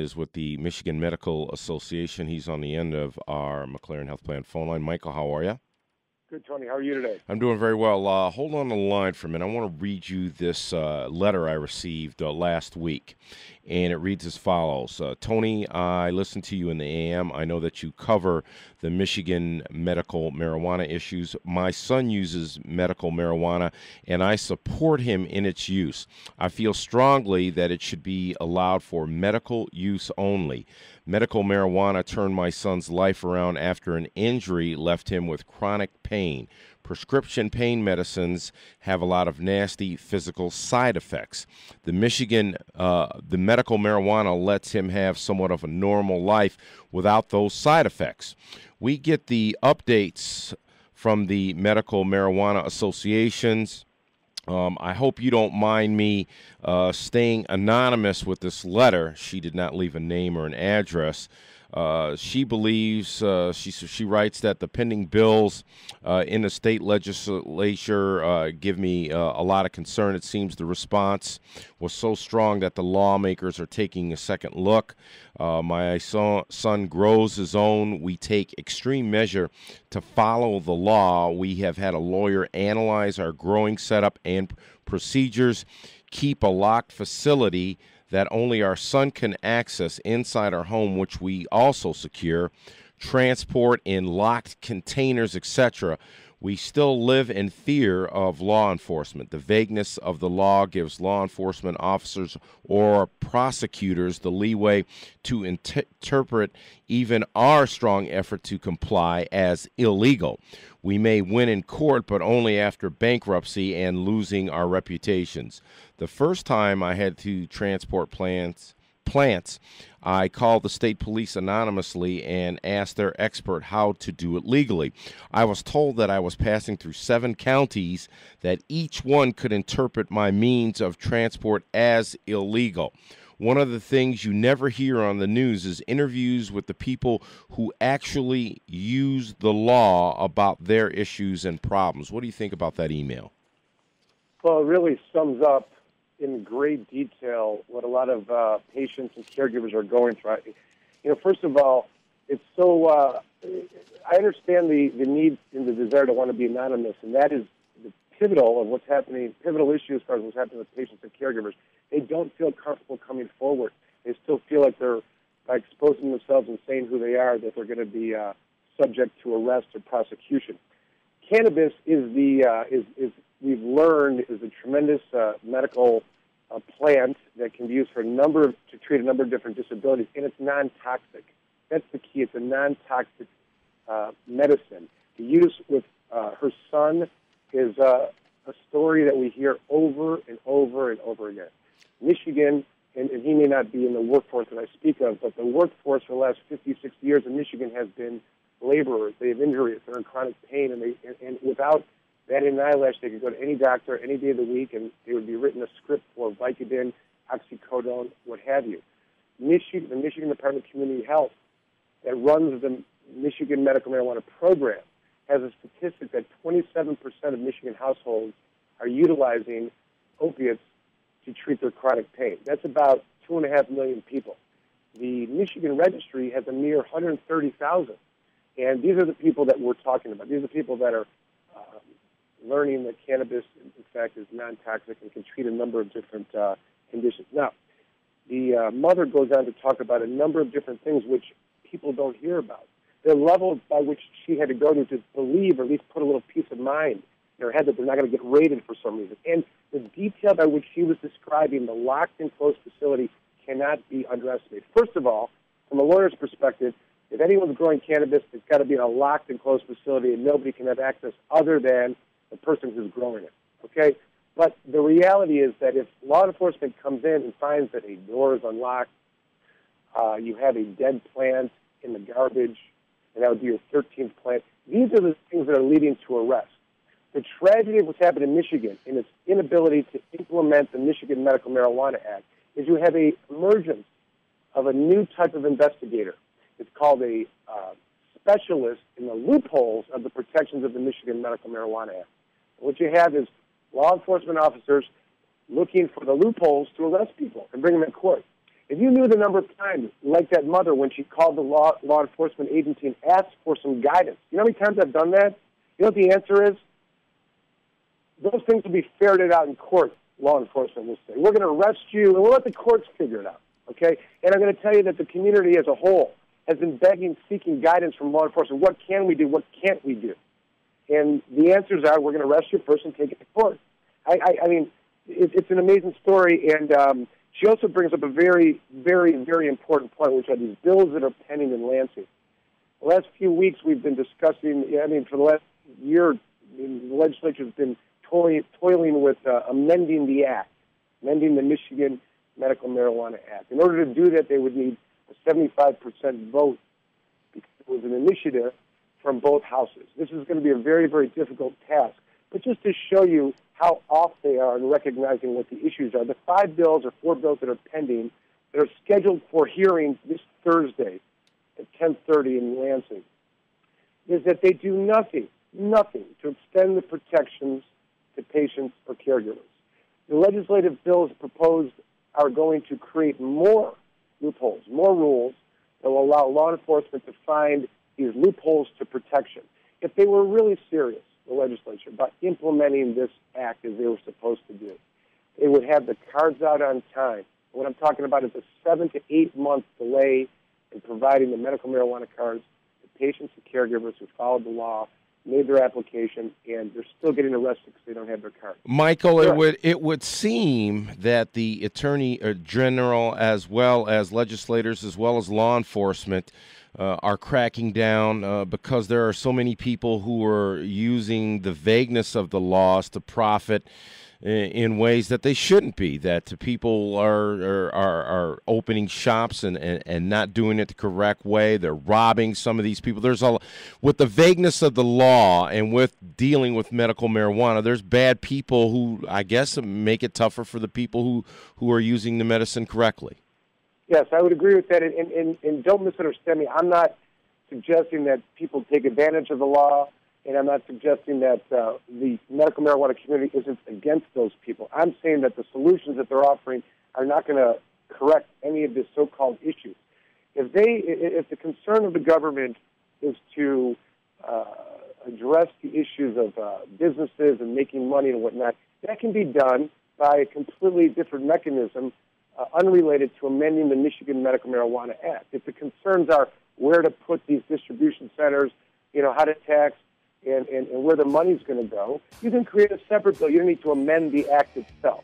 is with the Michigan Medical Association. He's on the end of our McLaren Health Plan phone line. Michael, how are you? Good, Tony. How are you today? I'm doing very well. Hold on the line for a minute. I want to read you this letter I received last week, and it reads as follows. Tony, I listen to you in the AM. I know that you cover the Michigan medical marijuana issues. My son uses medical marijuana, and I support him in its use. I feel strongly that it should be allowed for medical use only. Medical marijuana turned my son's life around after an injury left him with chronic pain. Prescription pain medicines have a lot of nasty physical side effects. The medical marijuana lets him have somewhat of a normal life without those side effects. We get the updates from the medical marijuana associations. I hope you don't mind me staying anonymous with this letter. She did not leave a name or an address. She believes, she writes that the pending bills in the state legislature give me a lot of concern. It seems the response was so strong that the lawmakers are taking a second look. My son grows his own. We take extreme measure to follow the law. We have had a lawyer analyze our growing setup and procedures, keep a locked facility that only our son can access inside our home, which we also secure, transport in locked containers, etc. We still live in fear of law enforcement. The vagueness of the law gives law enforcement officers or prosecutors the leeway to interpret even our strong effort to comply as illegal. We may win in court, but only after bankruptcy and losing our reputations. The first time I had to transport plants, I called the state police anonymously and asked their expert how to do it legally. I was told that I was passing through 7 counties, that each one could interpret my means of transport as illegal. One of the things you never hear on the news is interviews with the people who actually use the law about their issues and problems. What do you think about that email? Well, it really sums up in great detail what a lot of patients and caregivers are going through. First of all, it's so, I understand the need and the desire to want to be anonymous, and that is the pivotal issue as far as what's happening with patients and caregivers. They don't feel comfortable coming forward. They still feel like they're, by exposing themselves and saying who they are, that they're going to be subject to arrest or prosecution. Cannabis we've learned, is a tremendous medical plant that can be used to treat a number of different disabilities, and it's non-toxic. That's the key. It's a non-toxic medicine. The use with her son is a story that we hear over and over and over again. Michigan, and he may not be in the workforce that I speak of, but the workforce for the last 50, 60 years in Michigan has been laborers. They have injuries. They're in chronic pain, and without that in an eyelash, they could go to any doctor any day of the week, and they would be written a script for Vicodin, oxycodone, what have you. The Michigan Department of Community Health that runs the Michigan Medical Marijuana Program has a statistic that 27% of Michigan households are utilizing opiates to treat their chronic pain. That's about 2.5 million people. The Michigan Registry has a mere 130,000. And these are the people that we're talking about. These are the people that are learning that cannabis, in fact, is non-toxic and can treat a number of different conditions. Now, the mother goes on to talk about a number of different things which people don't hear about. The level by which she had to go to believe, or at least put a little peace of mind in her head that they're not going to get raided for some reason. And the detail by which she was describing the locked and closed facility cannot be underestimated. First of all, from a lawyer's perspective, if anyone's growing cannabis, it's got to be in a locked and closed facility, and nobody can have access other than the person who's growing it. Okay? But the reality is that if law enforcement comes in and finds that a door is unlocked, you have a dead plant in the garbage, and that would be your 13th plant, these are the things that are leading to arrest. The tragedy of what's happened in Michigan in its inability to implement the Michigan Medical Marijuana Act is you have an emergence of a new type of investigator. It's called a specialist in the loopholes of the protections of the Michigan Medical Marijuana Act. What you have is law enforcement officers looking for the loopholes to arrest people and bring them in court. If you knew the number of times, like that mother when she called the law enforcement agency and asked for some guidance, you know how many times I've done that? You know what the answer is? Those things will be ferreted out in court, law enforcement will say. We're going to arrest you, and we'll let the courts figure it out, okay? And I'm going to tell you that the community as a whole has been begging, seeking guidance from law enforcement. What can we do? What can't we do? And the answers are, we're going to arrest your person, take it to court. I mean, it's an amazing story, and she also brings up a very, very, very important point, which are these bills that are pending in Lansing. The last few weeks we've been discussing, I mean, for the last year, the legislature has been toiling with amending the Act, amending the Michigan Medical Marijuana Act. In order to do that, they would need a 75% vote because it was an initiative from both houses. This is going to be a very, very difficult task. But just to show you how off they are in recognizing what the issues are, the 5 bills or 4 bills that are pending that are scheduled for hearing this Thursday at 10:30 in Lansing is that they do nothing to extend the protections to patients or caregivers. The legislative bills proposed are going to create more loopholes, more rules that will allow law enforcement to find these loopholes to protection. If they were really serious, the legislature, about implementing this act as they were supposed to do, they would have the cards out on time. What I'm talking about is a 7 to 8 month delay in providing the medical marijuana cards to patients and caregivers who followed the law, made their application, and they're still getting arrested because they don't have their card. Michael, it would seem that the Attorney General, as well as legislators, as well as law enforcement, are cracking down because there are so many people who are using the vagueness of the laws to profit in ways that they shouldn't be. That people are opening shops and not doing it the correct way. They're robbing some of these people. With the vagueness of the law and with dealing with medical marijuana, there's bad people who, I guess, make it tougher for the people who are using the medicine correctly. Yes, I would agree with that, and don't misunderstand me. I'm not suggesting that people take advantage of the law, and I'm not suggesting that the medical marijuana community isn't against those people. I'm saying that the solutions that they're offering are not going to correct any of the so-called issues. If the concern of the government is to address the issues of businesses and making money and whatnot, that can be done by a completely different mechanism unrelated to amending the Michigan Medical Marijuana Act. If the concerns are where to put these distribution centers, how to tax, and where the money's going to go, you can create a separate bill. You don't need to amend the act itself.